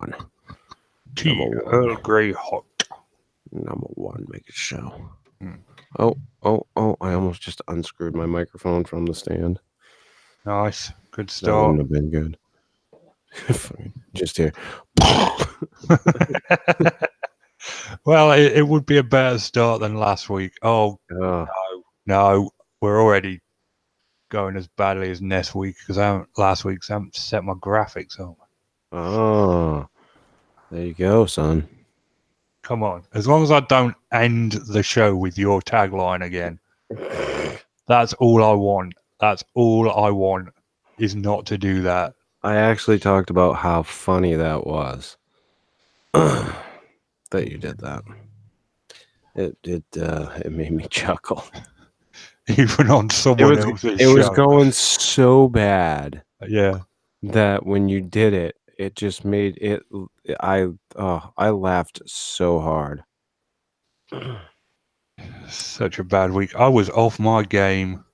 one. Tea Earl Grey hot. Number one, make it show. Hmm. Oh, I almost just unscrewed my microphone from the stand. Nice. Good That start. wouldn't have been good. Just here. Well, it would be a better start than last week. Oh, no. We're already going as badly as next week because last week's I haven't set my graphics up. Oh, there you go, son. Come on. As long as I don't end the show with your tagline again. That's all I want. That's all I want is not to do that. I actually talked about how funny that was. That you did that. It made me chuckle. Even on someone else's show. It was going so bad. Yeah. That when you did it, it just made it. I laughed so hard. Such a bad week. I was off my game.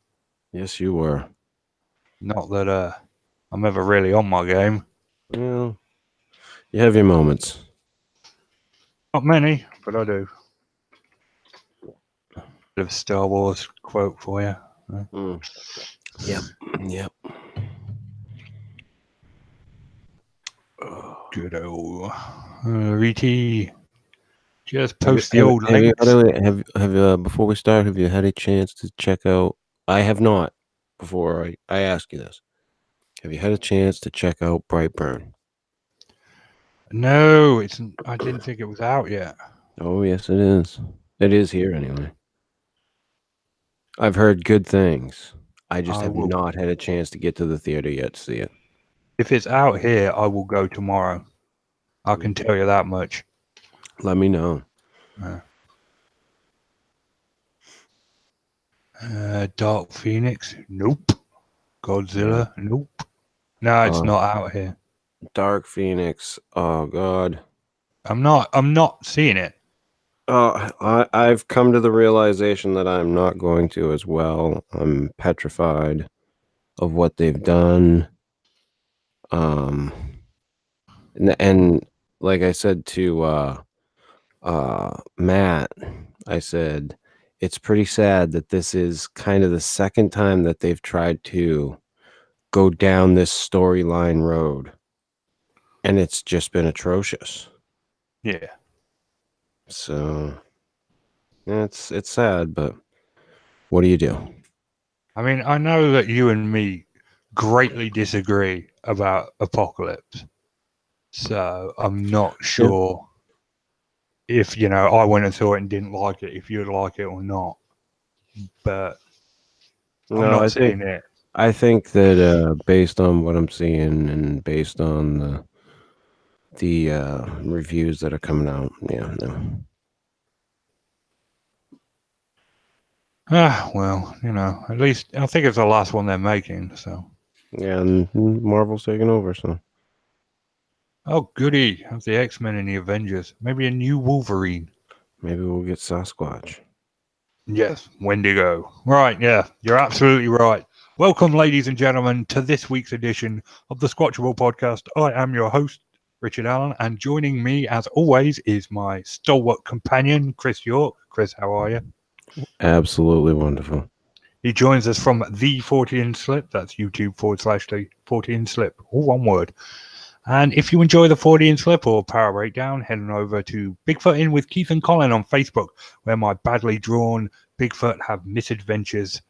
Yes, you were. Not that I'm ever really on my game. Well, you have your moments. Not many, but I do. Bit of a Star Wars quote for you. Yep. Good old RT. Just post the old links. Before we start, have you had a chance to check out? I have not. Before I ask you this, have you had a chance to check out Brightburn? No, I didn't think it was out yet. Oh yes, it is. It is here anyway. I've heard good things. I just have not had a chance to get to the theater yet to see it. If it's out here, I will go tomorrow. I can tell you that much. Let me know. Dark Phoenix? Nope. Godzilla? Nope. No, it's not out here. Dark Phoenix. Oh God. I'm not seeing it. I've come to the realization that I'm not going to as well. I'm petrified of what they've done. And like I said to Matt, I said it's pretty sad that this is kind of the second time that they've tried to go down this storyline road, and it's just been atrocious. Yeah. So it's sad, but what do you do? I mean, I know that you and me greatly disagree about Apocalypse, so I'm not sure if I went and saw it and didn't like it, if you'd like it or not. But I'm not seeing it. I think that based on what I'm seeing and based on the reviews that are coming out, no. Well, at least I think it's the last one they're making, so. Yeah, and Marvel's taking over, so. Oh, goody. Have the X-Men and the Avengers. Maybe a new Wolverine. Maybe we'll get Sasquatch. Yes, Wendigo. Right, yeah, you're absolutely right. Welcome, ladies and gentlemen, to this week's edition of the Squatchable podcast. I am your host, Richard Allen, and joining me, as always, is my stalwart companion, Chris York. Chris, how are you? Absolutely wonderful. He joins us from The 40-Inch Slip. That's YouTube/The 40-Inch Slip, all one word. And if you enjoy the 40-Inch Slip or Power Breakdown, head on over to Bigfooting with Keith N Collin on Facebook, where my badly drawn Bigfoot have misadventures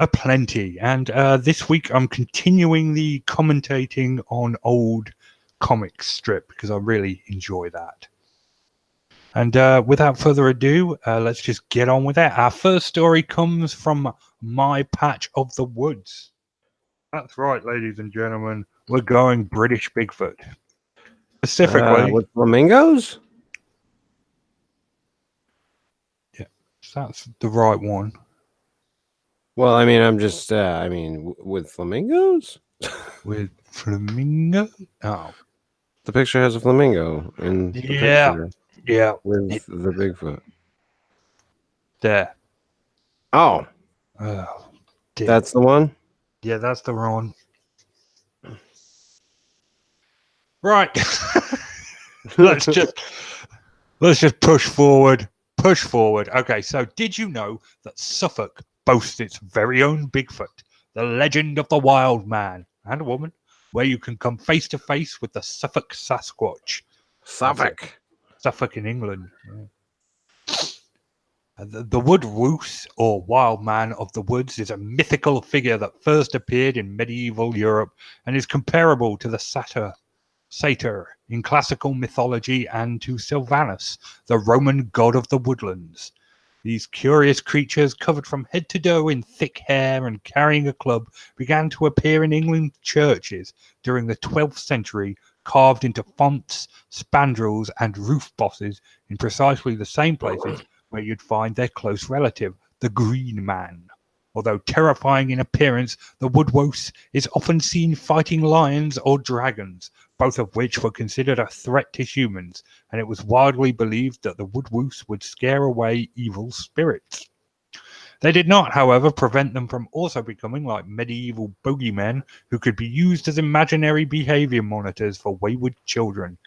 aplenty. And this week I'm continuing the commentating on old comic strip because I really enjoy that. And without further ado, let's just get on with it. Our first story comes from My Patch of the Woods. That's right, ladies and gentlemen. We're going British Bigfoot. Specifically. With flamingos? Yeah, that's the right one. Well, I mean, I'm just, with flamingos? With flamingo? Oh. The picture has a flamingo in the picture. Yeah. With the Bigfoot. There. Oh. Dear. That's the one? Yeah, that's the one. Right. let's just push forward. Okay, so did you know that Suffolk boasts its very own Bigfoot, the legend of the wild man and woman, where you can come face to face with the Suffolk Sasquatch? Suffolk. Suffolk in England. Yeah. The wood woos, or wild man of the woods, is a mythical figure that first appeared in medieval Europe and is comparable to the satyr in classical mythology and to Sylvanus, the Roman god of the woodlands. These curious creatures, covered from head to toe in thick hair and carrying a club, began to appear in England churches during the 12th century, carved into fonts, spandrels, and roof bosses in precisely the same places where you'd find their close relative, the Green Man. Although terrifying in appearance, the woodwose is often seen fighting lions or dragons, both of which were considered a threat to humans, and it was widely believed that the woodwose would scare away evil spirits. They did not, however, prevent them from also becoming like medieval bogeymen who could be used as imaginary behavior monitors for wayward children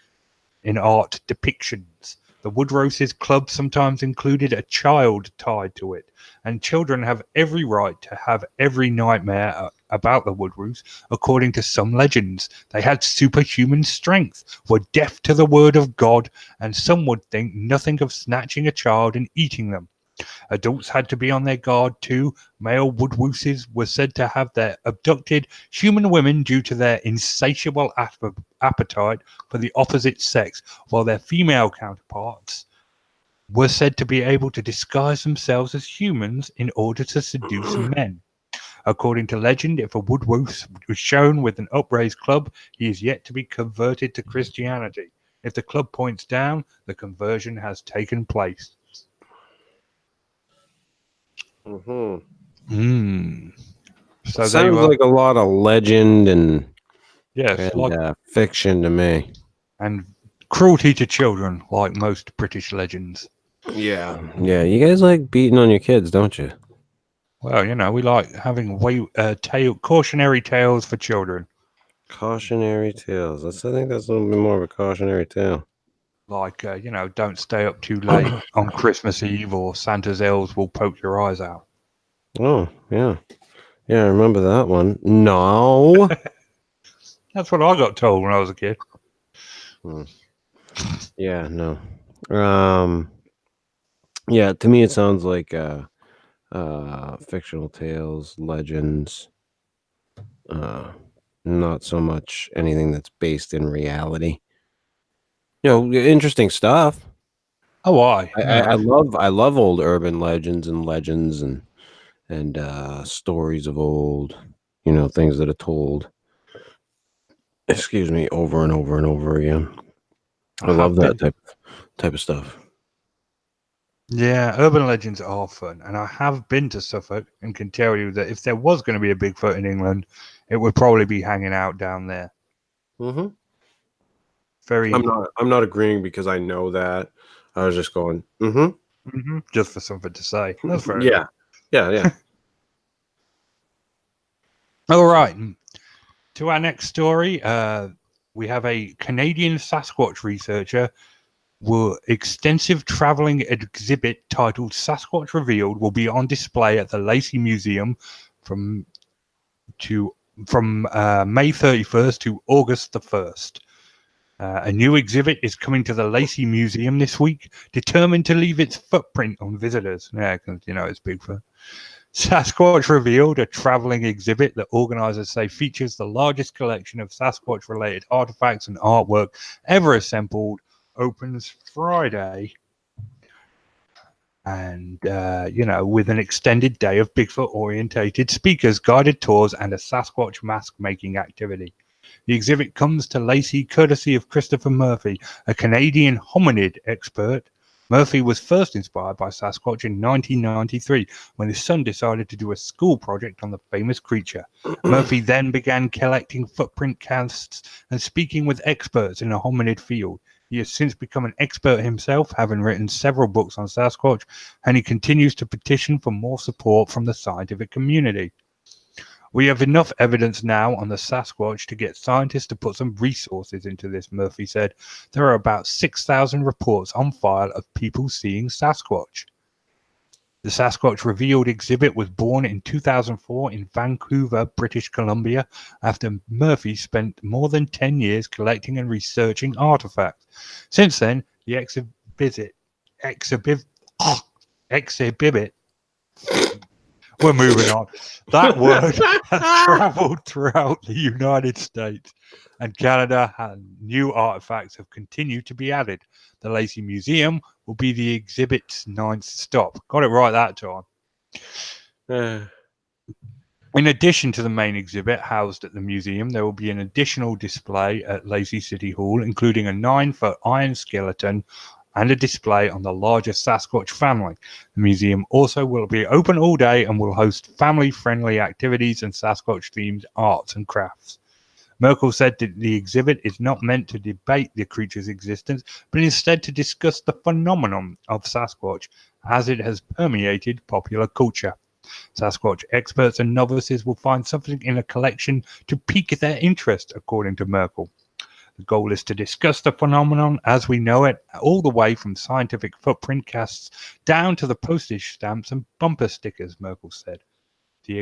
in art depictions. The woodrose's club sometimes included a child tied to it, and children have every right to have every nightmare about the woodrose. According to some legends, they had superhuman strength, were deaf to the word of God, and some would think nothing of snatching a child and eating them. Adults had to be on their guard too. Male woodwoses were said to have abducted human women due to their insatiable appetite for the opposite sex, while their female counterparts were said to be able to disguise themselves as humans in order to seduce men. According to legend, if a woodwose was shown with an upraised club, he is yet to be converted to Christianity. If the club points down, the conversion has taken place. Mm-hmm. So sounds like a lot of legend and fiction to me. And cruelty to children, like most British legends. Yeah. You guys like beating on your kids, don't you? Well, we like having cautionary tales for children. Cautionary tales. I think that's a little bit more of a cautionary tale. Like, don't stay up too late on Christmas Eve, or Santa's elves will poke your eyes out. Oh, yeah. Yeah, I remember that one. No. That's what I got told when I was a kid. Yeah, no. Yeah, to me it sounds like fictional tales, legends. Not so much anything that's based in reality. Interesting stuff. Oh, I love old urban legends and stories of old, things that are told, excuse me, over and over and over again. I love that type of stuff. Yeah, urban legends are fun, and I have been to Suffolk and can tell you that if there was going to be a Bigfoot in England, it would probably be hanging out down there. Mm-hmm. I'm not agreeing because I know that. I was just going, just for something to say. That's fair. Yeah. All right. To our next story, we have a Canadian Sasquatch researcher. Extensive traveling exhibit titled Sasquatch Revealed will be on display at the Lacey Museum from May 31st to August the 1st. A new exhibit is coming to the Lacey Museum this week, determined to leave its footprint on visitors. Yeah, because, it's Bigfoot. Sasquatch Revealed, a traveling exhibit that organizers say features the largest collection of Sasquatch-related artifacts and artwork ever assembled, opens Friday. And, with an extended day of Bigfoot-orientated speakers, guided tours, and a Sasquatch mask-making activity. The exhibit comes to Lacey courtesy of Christopher Murphy, a Canadian hominid expert. Murphy was first inspired by Sasquatch in 1993 when his son decided to do a school project on the famous creature. Murphy then began collecting footprint casts and speaking with experts in the hominid field. He has since become an expert himself, having written several books on Sasquatch, and he continues to petition for more support from the scientific community. We have enough evidence now on the Sasquatch to get scientists to put some resources into this, Murphy said. There are about 6,000 reports on file of people seeing Sasquatch. The Sasquatch Revealed exhibit was born in 2004 in Vancouver, British Columbia, after Murphy spent more than 10 years collecting and researching artifacts. Since then, the exhibit. We're moving on. That word has traveled throughout the United States and Canada, and new artifacts have continued to be added. The Lacey Museum will be the exhibit's 9th stop. Got it right that time. In addition to the main exhibit housed at the museum, there will be an additional display at Lacey City Hall, including a 9-foot iron skeleton and a display on the larger Sasquatch family. The museum also will be open all day and will host family-friendly activities and Sasquatch-themed arts and crafts. Merkel said that the exhibit is not meant to debate the creature's existence, but instead to discuss the phenomenon of Sasquatch as it has permeated popular culture. Sasquatch experts and novices will find something in a collection to pique their interest, according to Merkel. The goal is to discuss the phenomenon as we know it, all the way from scientific footprint casts down to the postage stamps and bumper stickers, Merkel said. The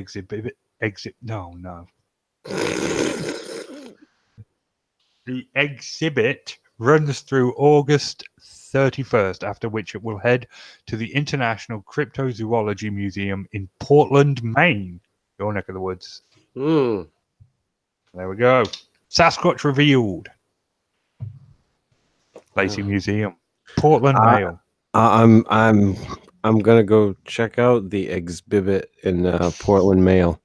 The exhibit runs through August 31st, after which it will head to the International Cryptozoology Museum in Portland, Maine, your neck of the woods. There we go. Sasquatch Revealed. Lacey Museum, Portland, Maine. I'm gonna go check out the exhibit in Portland, Maine.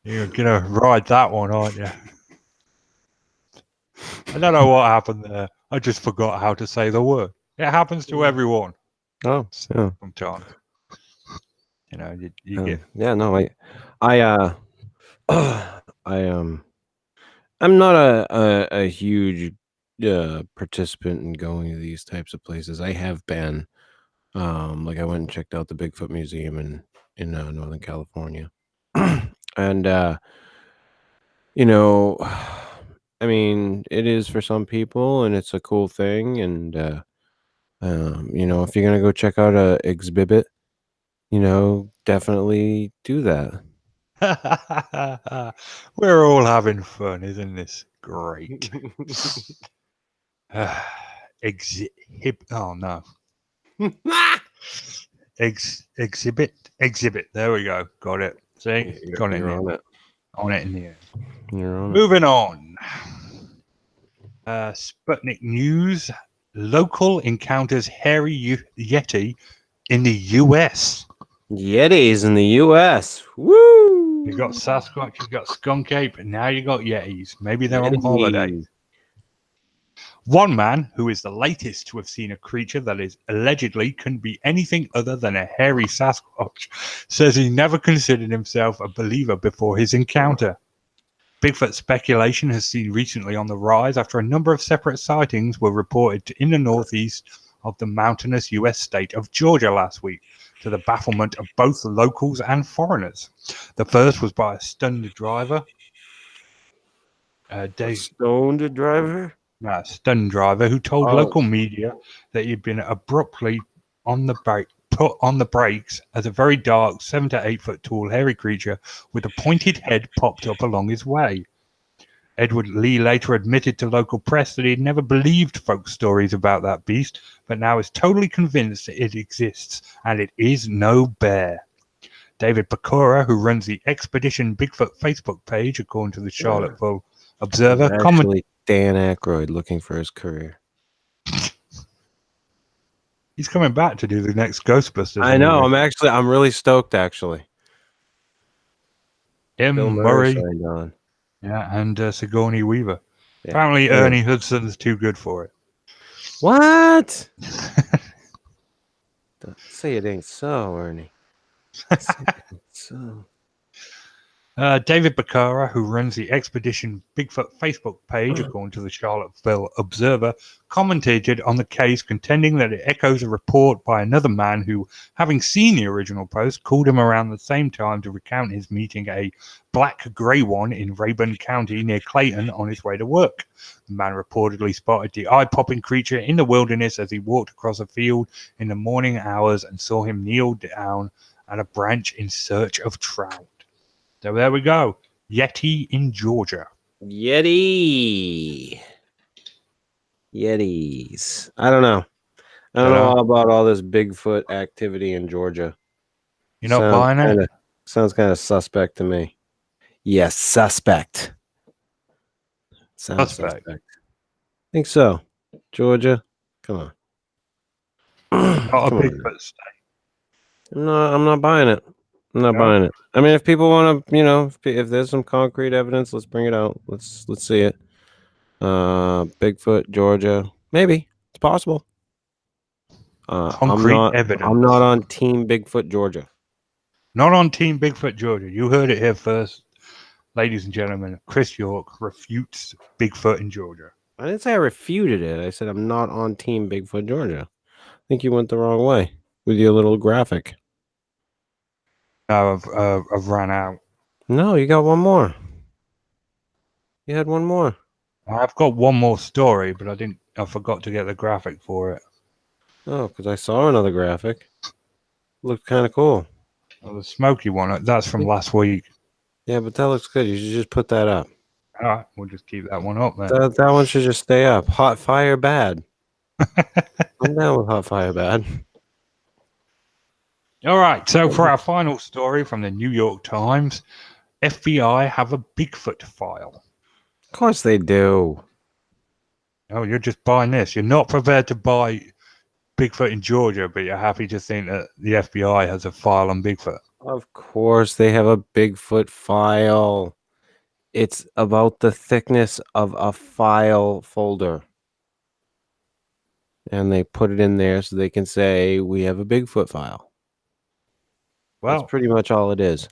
You're gonna ride that one, aren't you? I don't know what happened there. I just forgot how to say the word. It happens to everyone. Oh, yeah. Sometimes. You get. Yeah, no, I'm not a huge participant in going to these types of places. I have been, like I went and checked out the Bigfoot Museum in Northern California, and I mean, it is for some people, and it's a cool thing, and if you're gonna go check out a exhibit, definitely do that. We're all having fun, isn't this great? Oh no. Exhibit. There we go. Got it. See, got it. On it in the end. You're on Moving on. Sputnik News. Local encounters hairy Yeti in the U.S. Yetis in the U.S. Woo! You got Sasquatch, you got skunk ape, and now you got Yetis. Maybe they're on holiday. One man, who is the latest to have seen a creature that is allegedly couldn't be anything other than a hairy Sasquatch, says he never considered himself a believer before his encounter. Bigfoot speculation has seen recently on the rise after a number of separate sightings were reported in the northeast of the mountainous U.S. state of Georgia last week, to the bafflement of both locals and foreigners. The first was by a stunned driver. Stunned driver? Stunned driver who told local media that he'd been abruptly put on the brakes as a very dark 7 to 8 foot tall hairy creature with a pointed head popped up along his way. Edward Lee later admitted to local press that he had never believed folk stories about that beast, but now is totally convinced that it exists, and it is no bear. David Pecora, who runs the Expedition Bigfoot Facebook page, according to the Charlottesville Observer, actually Dan Aykroyd looking for his career. He's coming back to do the next Ghostbusters. I know. I'm really stoked, actually. Bill Murray signed on. Yeah, and Sigourney Weaver. Yeah. Apparently, Ernie Hudson's too good for it. What? Don't say it ain't so, Ernie. Say it ain't so. David Bacara, who runs the Expedition Bigfoot Facebook page, according to the Charlottesville Observer, commented on the case, contending that it echoes a report by another man who, having seen the original post, called him around the same time to recount his meeting a black grey one in Rayburn County near Clayton on his way to work. The man reportedly spotted the eye-popping creature in the wilderness as he walked across a field in the morning hours and saw him kneel down at a branch in search of trout. So there we go. Yeti in Georgia. Yetis. I don't know. I don't know all about all this Bigfoot activity in Georgia. You're not buying it? Sounds kind of suspect to me. Yes, suspect. Sounds suspect. I think so. Georgia, come on. Not a Bigfoot state. I'm not buying it. I'm not buying it. I mean, if people want to, if there's some concrete evidence, let's bring it out. Let's see it. Bigfoot, Georgia, maybe it's possible. Concrete evidence. I'm not on Team Bigfoot, Georgia. Not on Team Bigfoot, Georgia. You heard it here first, ladies and gentlemen. Chris York refutes Bigfoot in Georgia. I didn't say I refuted it. I said I'm not on Team Bigfoot, Georgia. I think you went the wrong way with your little graphic. No, I've ran out. No, you got one more. You had one more. I've got one more story, but I forgot to get the graphic for it. Oh, because I saw another graphic. Looked kind of cool. Oh, the smoky one. That's from last week. Yeah, but that looks good. You should just put that up. All right, we'll just keep that one up then. That one should just stay up. Hot fire bad. I'm down with hot fire bad. All right, so for our final story from the New York Times, FBI have a Bigfoot file. Of course they do. Oh, you're just buying this. You're not prepared to buy Bigfoot in Georgia, but you're happy to think that the FBI has a file on Bigfoot. Of course they have a Bigfoot file. It's about the thickness of a file folder. And they put it in there so they can say, we have a Bigfoot file. Well, that's pretty much all it is.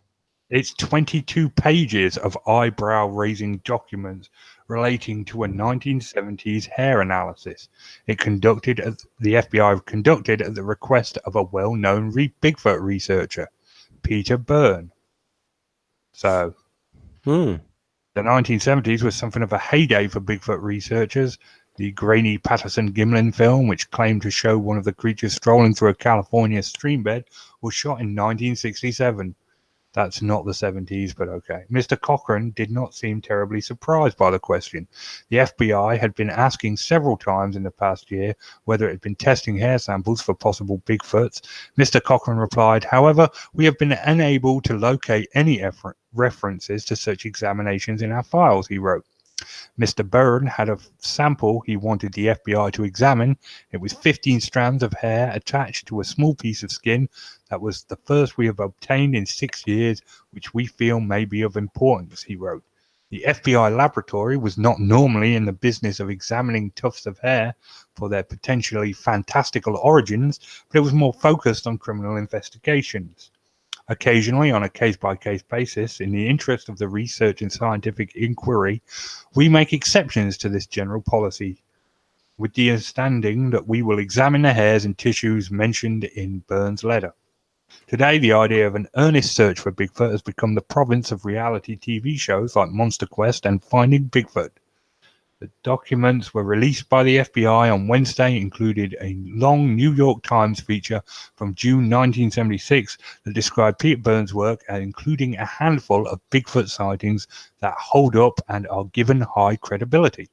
It's 22 pages of eyebrow-raising documents relating to a 1970s hair analysis. The FBI conducted at the request of a well-known Bigfoot researcher, Peter Byrne. So, the 1970s was something of a heyday for Bigfoot researchers. The grainy Patterson-Gimlin film, which claimed to show one of the creatures strolling through a California streambed, was shot in 1967. That's not the 70s, but okay. Mr. Cochran did not seem terribly surprised by the question. The FBI had been asking several times in the past year whether it had been testing hair samples for possible Bigfoots. Mr. Cochran replied, however, we have been unable to locate any references to such examinations in our files, he wrote. Mr. Byrne had a sample he wanted the FBI to examine. It was 15 strands of hair attached to a small piece of skin. That was the first we have obtained in 6 years, which we feel may be of importance, he wrote. The FBI laboratory was not normally in the business of examining tufts of hair for their potentially fantastical origins, but it was more focused on criminal investigations. Occasionally, on a case-by-case basis, in the interest of the research and scientific inquiry, we make exceptions to this general policy, with the understanding that we will examine the hairs and tissues mentioned in Byrne's letter. Today, the idea of an earnest search for Bigfoot has become the province of reality TV shows like Monster Quest and Finding Bigfoot. The documents were released by the FBI on Wednesday, included a long New York Times feature from June 1976 that described Peter Byrne's work, including a handful of Bigfoot sightings that hold up and are given high credibility.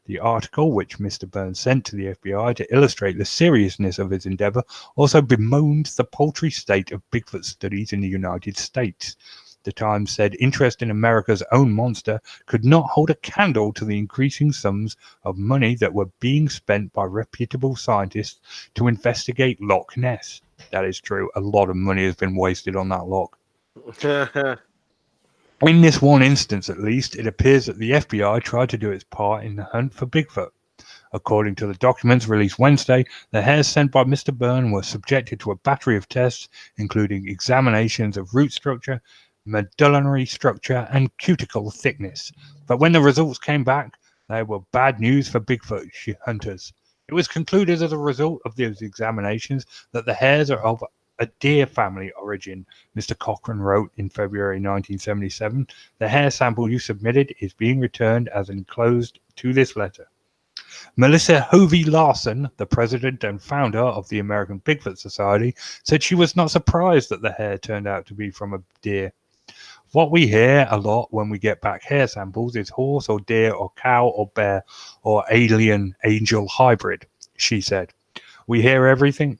The article, which Mr. Byrne sent to the FBI to illustrate the seriousness of his endeavor, also bemoaned the paltry state of Bigfoot studies in the United States. The Times said interest in America's own monster could not hold a candle to the increasing sums of money that were being spent by reputable scientists to investigate Loch Ness. That is true. A lot of money has been wasted on that loch. In this one instance, at least, it appears that the FBI tried to do its part in the hunt for Bigfoot. According to the documents released Wednesday, the hairs sent by Mr. Byrne were subjected to a battery of tests, including examinations of root structure, medullary structure, and cuticle thickness. But when the results came back, they were bad news for Bigfoot hunters. It was concluded as a result of those examinations that the hairs are of a deer family origin, Mr. Cochrane wrote in February 1977. The hair sample you submitted is being returned as enclosed to this letter. Melissa Hovey Larson, the president and founder of the American Bigfoot Society, said she was not surprised that the hair turned out to be from a deer. What we hear a lot when we get back hair samples is horse or deer or cow or bear or alien angel hybrid, she said. We hear everything,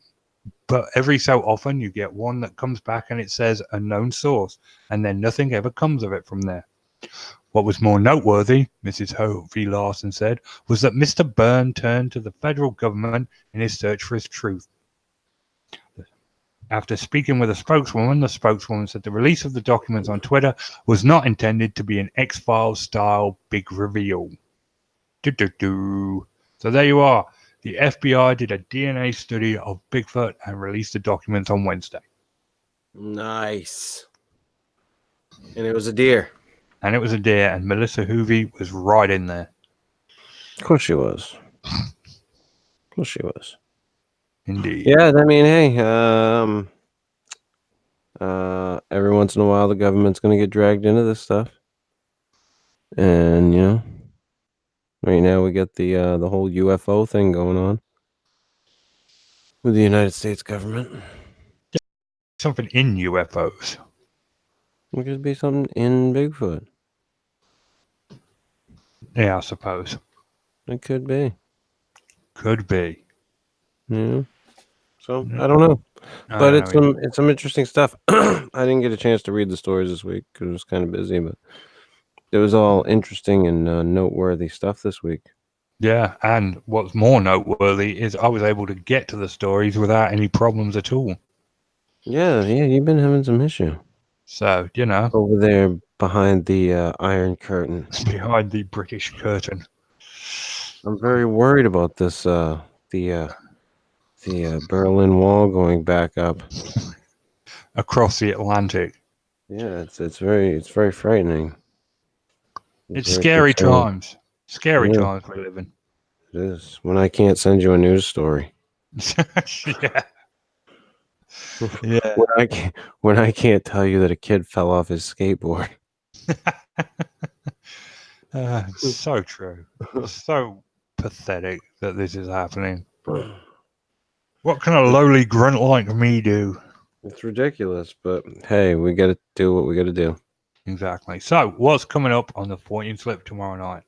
but every so often you get one that comes back and it says unknown source, and then nothing ever comes of it from there. What was more noteworthy, Mrs. Hovey Larson said, was that Mr. Byrne turned to the federal government in his search for his truth. After speaking with a spokeswoman, the spokeswoman said the release of the documents on Twitter was not intended to be an X-Files style big reveal. So there you are. The FBI did a DNA study of Bigfoot and released the documents on Wednesday. Nice. And it was a deer. And it was a deer, and Melissa Hovey was right in there. Of course she was. Of course she was. Indeed. Yeah, I mean, hey, every once in a while the government's going to get dragged into this stuff. And, you know, right now we got the whole UFO thing going on with the United States government. Something in UFOs. It could be something in Bigfoot. Yeah, I suppose. It could be. Could be. Yeah. So I don't know, but it's some interesting stuff. I didn't get a chance to read the stories this week because I was kind of busy, but it was all interesting and noteworthy stuff this week. Yeah, and what's more noteworthy is I was able to get to the stories without any problems at all. Yeah, you've been having some issue. So, you know. Over there behind the Iron Curtain. Behind the British curtain. I'm very worried about this, the Berlin Wall going back up. Across the Atlantic. Yeah, it's very frightening. It's scary times. Scary times we live in. It is. When I can't send you a news story. Yeah. Yeah. When I can't tell you that a kid fell off his skateboard. So true. So pathetic that this is happening. What can a lowly grunt like me do? It's ridiculous, but hey, we got to do what we got to do. Exactly. So, what's coming up on the 14th Slip tomorrow night?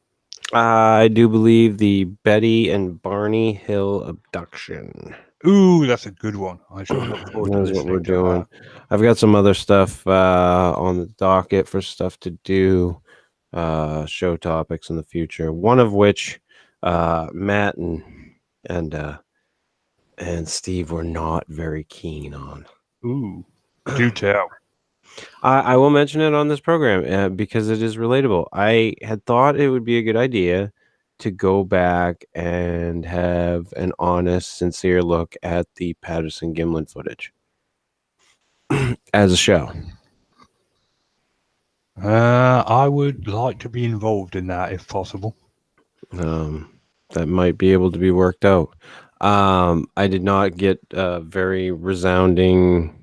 I do believe the Betty and Barney Hill abduction. Ooh, that's a good one. I should look forward to what we're doing. I've got some other stuff on the docket for stuff to do, show topics in the future. One of which Matt and Steve were not very keen on. Ooh, do tell. I will mention it on this program because it is relatable. I had thought it would be a good idea to go back and have an honest, sincere look at the Patterson Gimlin footage as a show. I would like to be involved in that if possible. That might be able to be worked out. I did not get very resounding,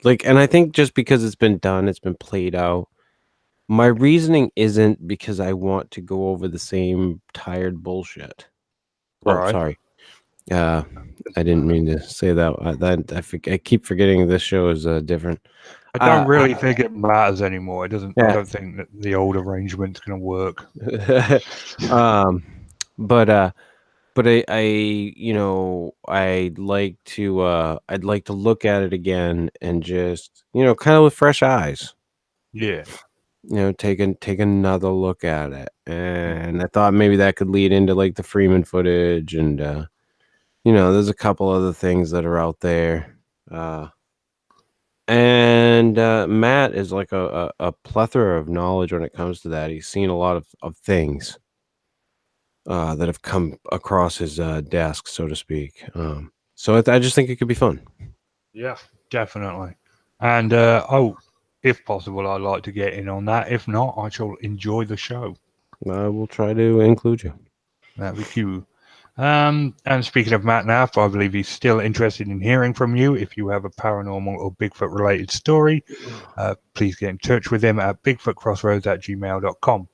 and I think just because it's been done, it's been played out. My reasoning isn't because I want to go over the same tired bullshit. Right. Oh, sorry. I didn't mean to say that. I keep forgetting this show is different. I don't really think it matters anymore. It doesn't. Yeah. I don't think that the old arrangement's going to work. But I'd like to look at it again and just, kind of with fresh eyes. Yeah. Take another look at it. And I thought maybe that could lead into the Freeman footage and there's a couple other things that are out there. And Matt is like a plethora of knowledge when it comes to that. He's seen a lot of things that have come across his desk, so to speak. So I just think it could be fun. Yeah, definitely. And if possible, I'd like to get in on that. If not, I shall enjoy the show. I will try to include you. That'd be cool. And speaking of Matt Naff, I believe he's still interested in hearing from you. If you have a paranormal or Bigfoot related story, please get in touch with him at bigfootcrossroads@gmail.com.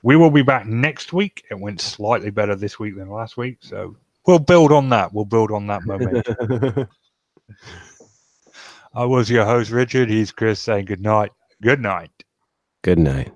We will be back next week. It went slightly better this week than last week, so we'll build on that. We'll build on that momentum. I was your host, Richard. He's Chris saying good night. Good night. Good night.